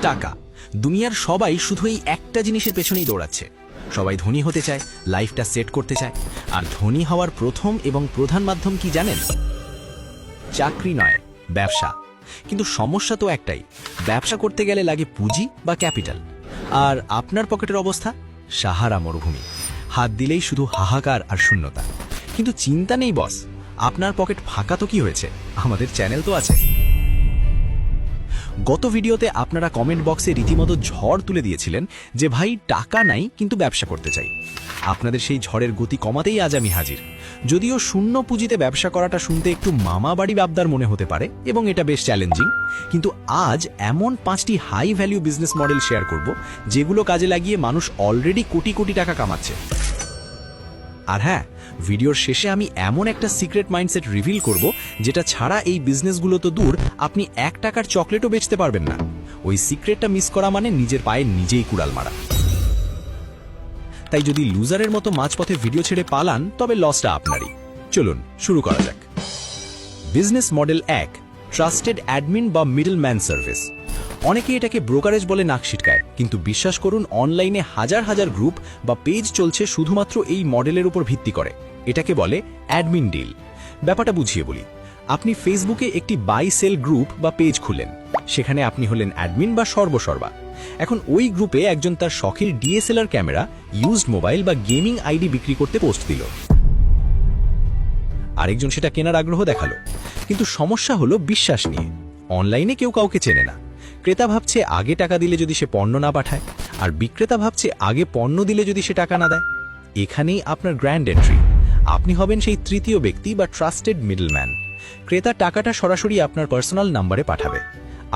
টাকা। দুনিয়ার সবাই শুধু এই একটা জিনিসের পেছনেই দৌড়াচ্ছে। সবাই ধনী হতে চায়, লাইফটা সেট করতে চায়। আর ধনী হওয়ার প্রথম এবং প্রধান মাধ্যম কি জানেন? চাকরি নয়, ব্যবসা। কিন্তু সমস্যা তো একটাই, ব্যবসা করতে গেলে লাগে পুঁজি বা ক্যাপিটাল। আর আপনার পকেটের অবস্থা সাহারা মরুভূমি। হাত দিলেই শুধু হাহাকার আর শূন্যতা। কিন্তু চিন্তা নেই বস, আপনার পকেট ফাঁকা তো কি হয়েছে, আমাদের চ্যানেল তো আছে। গত ভিডিওতে আপনারা কমেন্ট বক্সে রীতিমতো ঝড় তুলে দিয়েছিলেন যে ভাই টাকা নাই কিন্তু ব্যবসা করতে চাই। আপনাদের সেই ঝড়ের গতি কমাতেই আজ আমি হাজির। যদিও শূন্য পুঁজিতে ব্যবসা করাটা শুনতে একটু মামা বাড়ি আবদার মনে হতে পারে এবং এটা বেশ চ্যালেঞ্জিং, কিন্তু আজ এমন 5টি high value business model share করব যেগুলো কাজে লাগিয়ে মানুষ অলরেডি কোটি কোটি টাকা কামাচ্ছে। আর হ্যাঁ, ভিডিওর শেষে আমি এমন একটা সিক্রেট মাইন্ডসেট রিভিল করব যেটা ছাড়া এই বিজনেসগুলো তো দূর, আপনি 1 টাকার চকলেটও বেচতে পারবেন না। ওই সিক্রেটটা মিস করা মানে নিজের পায়ে নিজেই কুড়াল মারা। তাই যদি লুজারের মতো মাঝপথে ভিডিও ছেড়ে পালান তবে লসটা আপনারই। চলুন শুরু করা যাক। বিজনেস মডেল 1, ট্রাস্টেড অ্যাডমিন বা মিডলম্যান সার্ভিস। অনেকে এটাকে ব্রোকারেজ বলে নাক ছিটকায়, কিন্তু বিশ্বাস করুন অনলাইনে হাজার হাজার গ্রুপ বা পেজ চলছে শুধুমাত্র এই মডেলের উপর ভিত্তি করে। এটাকে বলে অ্যাডমিন ডিল। ব্যাপারটা বুঝিয়ে বলি। আপনি ফেসবুকে একটি বাই সেল গ্রুপ বা পেজ খুললেন, সেখানে আপনি হলেন অ্যাডমিন বা সর্বসর্বা। এখন ওই গ্রুপে একজন তার শখের ডিএসএলআর ক্যামেরা, ইউজড মোবাইল বা গেমিং আইডি বিক্রি করতে পোস্ট দিল। আরেকজন সেটা কেনার আগ্রহ দেখালো, কিন্তু সমস্যা হলো বিশ্বাস নিয়ে। অনলাইনে কেউ কাউকে চেনে না। ক্রেতা ভাবছে আগে টাকা দিলে যদি সে পণ্য না পাঠায়, আর বিক্রেতা ভাবছে আগে পণ্য দিলে যদি সে টাকা না দেয়। এখানেই আপনার গ্র্যান্ড এন্ট্রি। আপনি হবেন সেই তৃতীয় ব্যক্তি বা ট্রাস্টেড মিডলম্যান। ক্রেতা টাকাটা সরাসরি আপনার পার্সোনাল নাম্বারে পাঠাবে।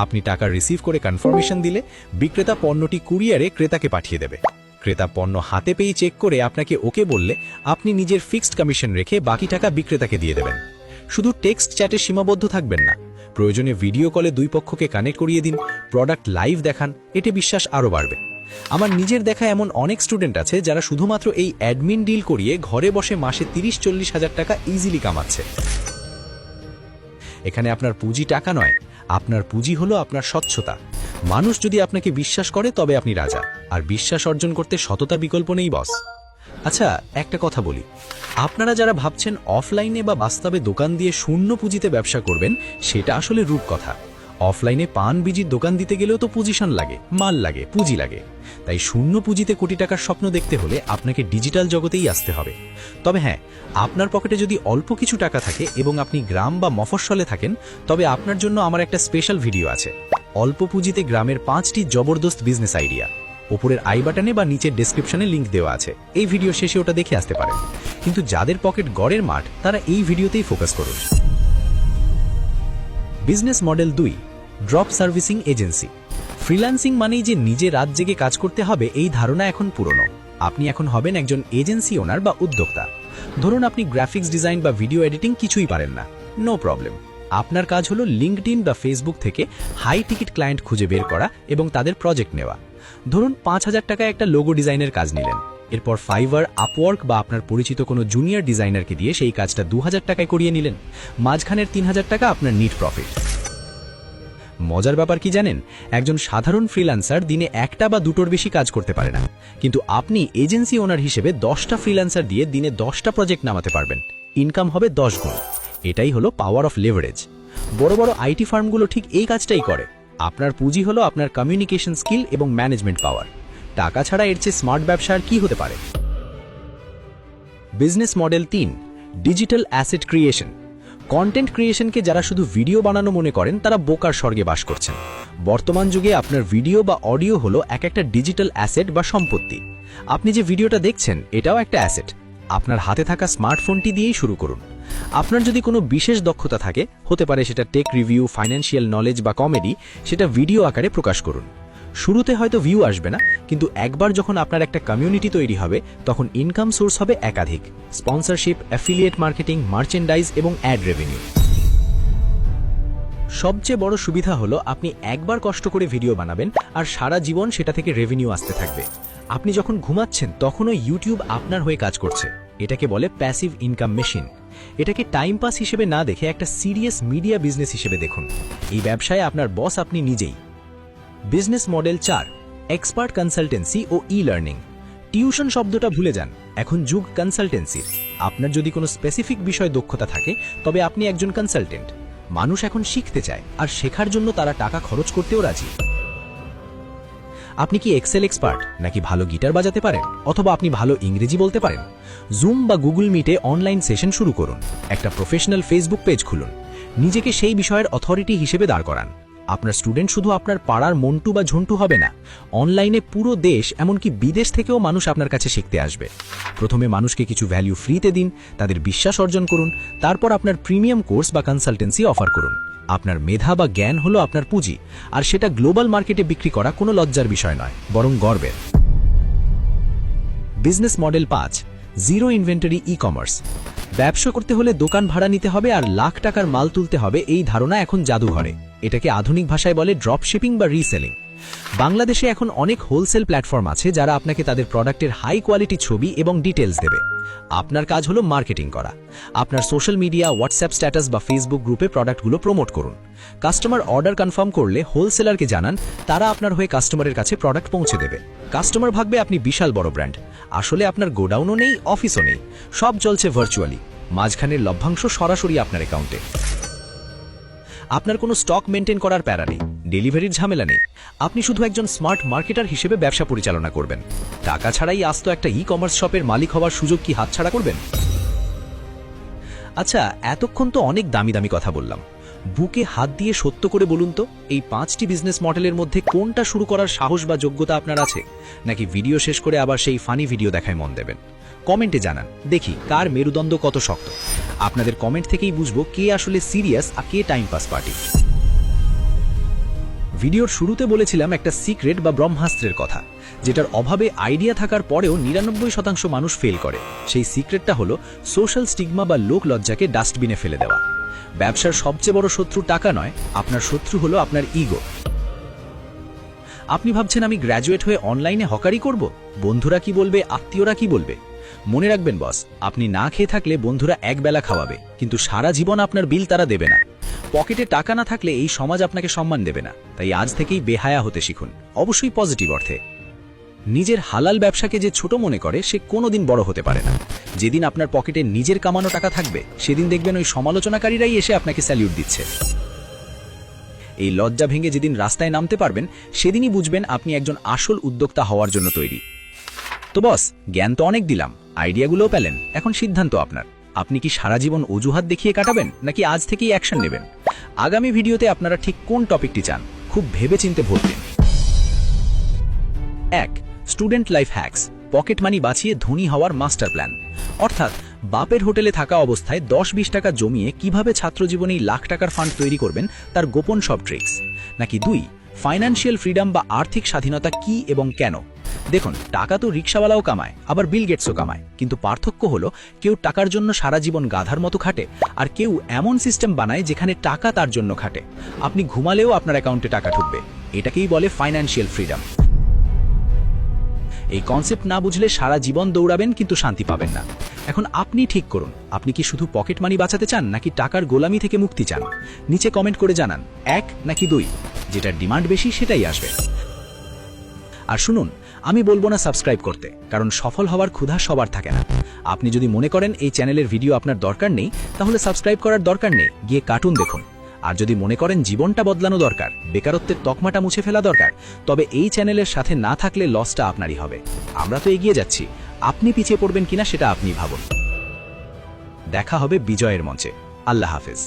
আপনি টাকা রিসিভ করে কনফার্মেশন দিলে বিক্রেতা পণ্যটি কুরিয়ারে ক্রেতাকে পাঠিয়ে দেবে। ক্রেতা পণ্য হাতে পেয়ে চেক করে আপনাকে ওকে বললে আপনি নিজের ফিক্সড কমিশন রেখে বাকি টাকা বিক্রেতাকে দিয়ে দেবেন। শুধু টেক্সট চ্যাটে সীমাবদ্ধ থাকবেন না, প্রয়োজনে ভিডিও কলে দুই পক্ষকে কানেক্ট করিয়ে দিন, প্রোডাক্ট লাইভ দেখান, এতে বিশ্বাস আরও বাড়বে। আমার নিজের দেখা এমন অনেক স্টুডেন্ট আছে যারা শুধুমাত্র এই অ্যাডমিন ডিল করিয়ে ঘরে বসে মাসে 30-40 হাজার টাকা ইজিলি কামাচ্ছে। এখানে আপনার পুঁজি টাকা নয়, আপনার পুঁজি হলো আপনার স্বচ্ছতা। মানুষ যদি আপনাকে বিশ্বাস করে তবে আপনি রাজা, আর বিশ্বাস অর্জন করতে সততার বিকল্প নেই বস। আচ্ছা, একটা কথা বলি, আপনারা যারা ভাবছেন অফলাইনে বা বাস্তবে দোকান দিয়ে শূন্য পুঁজিতে ব্যবসা করবেন, সেটা আসলে রূপকথা। অফলাইনে পান বিজির দোকান দিতে গেলেও তো পজিশন লাগে, মাল লাগে, পুঁজি লাগে। তাই শূন্য পুঁজিতে কোটি টাকার স্বপ্ন দেখতে হলে আপনাকে ডিজিটাল জগতেই আসতে হবে। তবে হ্যাঁ, আপনার পকেটে যদি অল্প কিছু টাকা থাকে এবং আপনি গ্রাম বা মফস্বলে থাকেন, তবে আপনার জন্য আমার একটা স্পেশাল ভিডিও আছে। অল্প পুঁজিতে গ্রামের 5টি জবরদস্ত বিজনেস আইডিয়া। ওপরের আই বাটনে বা নিচের ডেসক্রিপশনে লিংক দেওয়া আছে। এই ভিডিও শেষে ওটা দেখে আসতে পারেন। কিন্তু যাদের পকেট গড়ের মাঠ, তারা এই ভিডিওতেই ফোকাস করুন। Business model 2, drop servicing agency. Freelancing মানেই যে নিজে রাত জেগে কাজ করতে হবে, এই ধারণা এখন পুরনো। আপনি এখন হবেন একজন এজেন্সি ওনার বা উদ্যোক্তা। ধরুন আপনি গ্রাফিক্স ডিজাইন বা ভিডিও এডিটিং কিছুই পারেন না, নো প্রবলেম। আপনার কাজ হলো লিঙ্কডইন বা ফেসবুক থেকে হাই টিকিট ক্লায়েন্ট খুঁজে বের করা এবং তাদের প্রজেক্ট নেওয়া। ধরুন 5,000 টাকায় একটা লোগো ডিজাইনের কাজ নিলেন। এরপর ফাইবার, আপওয়ার্ক বা আপনার পরিচিত কোনো জুনিয়র ডিজাইনারকে দিয়ে সেই কাজটা 2,000 টাকায় করিয়ে নিলেন। মাঝখানের 3,000 টাকা আপনার নিট প্রফিট। মজার ব্যাপার কি জানেন? একজন সাধারণ ফ্রিল্যান্সার দিনে 1টা বা 2টোর বেশি কাজ করতে পারে না, কিন্তু আপনি এজেন্সি ওনার হিসেবে 10টা ফ্রিল্যান্সার দিয়ে দিনে 10টা প্রজেক্ট নামাতে পারবেন। ইনকাম হবে 10 গুণ। এটাই হলো পাওয়ার অফ লেভারেজ। বড় বড় আইটি ফার্মগুলো ঠিক এই কাজটাই করে। আপনার পুঁজি হলো আপনার কমিউনিকেশন স্কিল এবং ম্যানেজমেন্ট পাওয়ার। টাকা ছাড়া এর চেয়ে স্মার্ট ব্যবসা আর কি হতে পারে? Business model 3, digital asset creation. Content ক্রিয়েশনকে যারা শুধু ভিডিও বানানো মনে করেন, তারা বোকার স্বর্গে বাস করছেন। বর্তমান যুগে আপনার ভিডিও বা অডিও হলো একটা ডিজিটাল অ্যাসেট বা সম্পত্তি। আপনি যে ভিডিওটা দেখছেন, এটাও একটা অ্যাসেট। আপনার হাতে থাকা স্মার্টফোনটি দিয়েই শুরু করুন। আপনার যদি কোনো বিশেষ দক্ষতা থাকে, হতে পারে সেটা টেক রিভিউ, ফাইন্যান্সিয়াল নলেজ বা কমেডি, সেটা ভিডিও আকারে প্রকাশ করুন। শুরুতে হয়তো ভিউ আসবে না, কিন্তু একবার যখন আপনার একটা কমিউনিটি তৈরি হবে, তখন ইনকাম সোর্স হবে একাধিক: স্পন্সরশিপ, অ্যাফিলিয়েট মার্কেটিং, মার্চেন্ডাইজ এবং অ্যাড রেভিনিউ। সবচেয়ে বড় সুবিধা হলো আপনি একবার কষ্ট করে ভিডিও বানাবেন আর সারা জীবন সেটা থেকে রেভিনিউ আসতে থাকবে। আপনি যখন ঘুমাচ্ছেন তখনও ইউটিউব আপনার হয়ে কাজ করছে। এটাকে বলে প্যাসিভ ইনকাম মেশিন। এটাকে টাইম পাস হিসেবে না দেখে একটা সিরিয়াস মিডিয়া বিজনেস হিসেবে দেখুন। এই ব্যবসায় আপনার বস আপনি নিজেই। বিজনেস মডেল 4, এক্সপার্ট কনসালটেন্সি ও ই-লার্নিং। টিউশন শব্দটা ভুলে যান, এখন যুগ কনসালটেন্সির। আপনার যদি কোনো স্পেসিফিক বিষয় দক্ষতা থাকে তবে আপনি একজন কনসালটেন্ট। মানুষ এখন শিখতে চায়, আর শেখার জন্য তারা টাকা খরচ করতেও রাজি। আপনি কি এক্সেল এক্সপার্ট, নাকি ভালো গিটার বাজাতে পারেন, অথবা আপনি ভালো ইংরেজি বলতে পারেন? জুম বা গুগল মিটে অনলাইন সেশন শুরু করুন, একটা প্রফেশনাল ফেসবুক পেজ খুলুন, নিজেকে সেই বিষয়ের অথরিটি হিসেবে দাঁড় করান। আপনার স্টুডেন্ট শুধু আপনার পাড়ার মন্টু বা ঝন্টু হবে না, অনলাইনে পুরো দেশ এমনকি বিদেশ থেকেও মানুষ আপনার কাছে শিখতে আসবে। প্রথমে মানুষকে কিছু ভ্যালু ফ্রিতে দিন, তাদের বিশ্বাস অর্জন করুন, তারপর আপনার প্রিমিয়াম কোর্স বা কনসালটেন্সি অফার করুন। আপনার মেধা বা জ্ঞান হলো আপনার পুঁজি, আর সেটা গ্লোবাল মার্কেটে বিক্রি করা কোনো লজ্জার বিষয় নয়, বরং গর্বের। Business model 5, zero inventory e-commerce. ব্যবসা করতে হলে দোকান ভাড়া নিতে হবে আর লাখ টাকার মাল তুলতে হবে, এই ধারণা এখন জাদুঘরে। এটাকে আধুনিক ভাষায় বলে ড্রপ শিপিং বা রিসেলিং। বাংলাদেশে এখন অনেক হোলসেল প্ল্যাটফর্ম আছে যারা আপনাকে তাদের প্রোডাক্টের হাই কোয়ালিটি ছবি এবং ডিটেলস দেবে। আপনার কাজ হলো মার্কেটিং করা। আপনার সোশ্যাল মিডিয়া, হোয়াটসঅ্যাপ স্ট্যাটাস বা ফেসবুক গ্রুপে প্রোডাক্টগুলো প্রমোট করুন। কাস্টমার অর্ডার কনফার্ম করলে হোলসেলারকে জানান, তারা আপনার হয়ে কাস্টমারের কাছে প্রোডাক্ট পৌঁছে দেবে। কাস্টমার ভাববে আপনি বিশাল বড় ব্র্যান্ড, আসলে আপনার গোডাউনও নেই, অফিসও নেই, সব চলছে ভার্চুয়ালি। মাঝখানের লভ্যাংশ সরাসরি আপনার অ্যাকাউন্টে। আপনার কোনো স্টক মেনটেন করার প্যারা নেই, ডেলিভারির ঝামেলা নেই। আপনি শুধু একজন স্মার্ট মার্কেটার হিসেবে ব্যবসা পরিচালনা করবেন। টাকা ছাড়াই আস্ত একটা ই-কমার্স শপের মালিক হওয়ার সুযোগ কি হাতছাড়া করবেন? আচ্ছা, এতক্ষণ তো অনেক দামি দামি কথা বললাম। বুকে হাত দিয়ে সত্য করে বলুন তো, এই 5টি বিজনেস মডেলের মধ্যে কোনটা শুরু করার সাহস বা যোগ্যতা আপনার আছে? নাকি ভিডিও শেষ করে আবার সেই ফানি ভিডিও দেখায় মন দেবেন? কমেন্টে জানান, দেখি কার মেরুদণ্ড কত শক্ত। আপনাদের কমেন্ট থেকেই বুঝবো কে আসলে সিরিয়াস আর কে টাইম পাস পার্টি। ভিডিওর শুরুতে বলেছিলাম একটা সিক্রেট বা ব্রহ্মাস্ত্রের কথা, যেটার অভাবে আইডিয়া থাকার পরেও 99% মানুষ ফেল করে। সেই সিক্রেটটা হলো সোশ্যাল স্টিগমা বা লোক লজ্জাকে ডাস্টবিনে ফেলে দেওয়া। ব্যবসার সবচেয়ে বড় শত্রু টাকা নয়, আপনার শত্রু হলো আপনার ইগো। আপনি ভাবছেন আমি গ্র্যাজুয়েট হয়ে অনলাইনে হকারি করব, বন্ধুরা কি বলবে, আত্মীয়রা কি বলবে? মনে রাখবেন বস, আপনি না খেয়ে থাকলে বন্ধুরা একবেলা খাওয়াবে, কিন্তু সারা জীবন আপনার বিল তারা দেবে না। পকেটে টাকা না থাকলে এই সমাজ আপনাকে সম্মান দেবে না। তাই আজ থেকেই বেহায়া হতে শিখুন, অবশ্যই পজিটিভ অর্থে। নিজের হালাল ব্যবসাকে যে ছোট মনে করে সে কোনোদিন বড় হতে পারে না। যেদিন আপনার পকেটে নিজের কামানো টাকা থাকবে, সেদিন দেখবেন ওই সমালোচনাকারীরাই এসে আপনাকে স্যালিউট দিচ্ছে। এই লজ্জা ভেঙে যেদিন রাস্তায় নামতে পারবেন, সেদিনই বুঝবেন আপনি একজন আসল উদ্যোক্তা হওয়ার জন্য তৈরি। তো বস, জ্ঞান তো অনেক দিলাম, আইডিয়াগুলোও পেলেন, এখন সিদ্ধান্ত আপনার। আপনি কি সারা জীবন অজুহাত দেখিয়ে কাটাবেন, নাকি আজ থেকেই অ্যাকশন নেবেন? আগামী ভিডিওতে আপনারা ঠিক কোন টপিকটি চান, খুব ভেবেচিন্তে ভোট দিন। 1, student life hacks, pocket money বাঁচিয়ে ধনী হওয়ার মাস্টার প্ল্যান। অর্থাৎ বাপের হোটেলে থাকা অবস্থায় 10-20 টাকা জমিয়ে কিভাবে ছাত্রজীবনেই লাখ টাকার ফান্ড তৈরি করবেন তার গোপন সব ট্রিক্স। নাকি 2, ফাইন্যান্সিয়াল ফ্রিডম বা আর্থিক স্বাধীনতা কি এবং কেন? দেখুন, টাকা তো রিকশাওয়ালাও কামায়, আবার বিল গেটসও কামায়, কিন্তু পার্থক্য হলো কেউ টাকার জন্য সারা জীবন গাধার মতো খাটে, আর কেউ এমন সিস্টেম বানায় যেখানে টাকা তার জন্য খাটে। আপনি ঘুমালেও আপনার অ্যাকাউন্টে টাকা ঢুকবে। এটাকেই বলে ফাইন্যান্সিয়াল ফ্রিডম। এই কনসেপ্ট না বুঝলে সারা জীবন দৌড়াবেন কিন্তু শান্তি পাবেন না। এখন আপনি ঠিক করুন, আপনি কি শুধু পকেট মানি বাঁচাতে চান, নাকি টাকার গোলামি থেকে মুক্তি চান? নিচে কমেন্ট করে জানান 1 নাকি 2, যেটার ডিমান্ড বেশি সেটাই আসবে। আর শুনুন, আমি বলবো না সাবস্ক্রাইব করতে, কারণ সফল হওয়ার ক্ষুধা সবার থাকে না। আপনি যদি মনে করেন এই চ্যানেলের ভিডিও আপনার দরকার নেই, তাহলে সাবস্ক্রাইব করার দরকার নেই, গিয়ে কার্টুন দেখুন। আর যদি মনে করেন জীবনটা বদলানো দরকার, বেকারত্বের তকমাটা মুছে ফেলা দরকার, তবে এই চ্যানেলের সাথে না থাকলে লসটা আপনারই হবে। আমরা তো এগিয়ে যাচ্ছি, আপনি পিছিয়ে পড়বেন কিনা সেটা আপনি ভাবুন। দেখা হবে বিজয়ের মঞ্চে। আল্লাহ হাফেজ।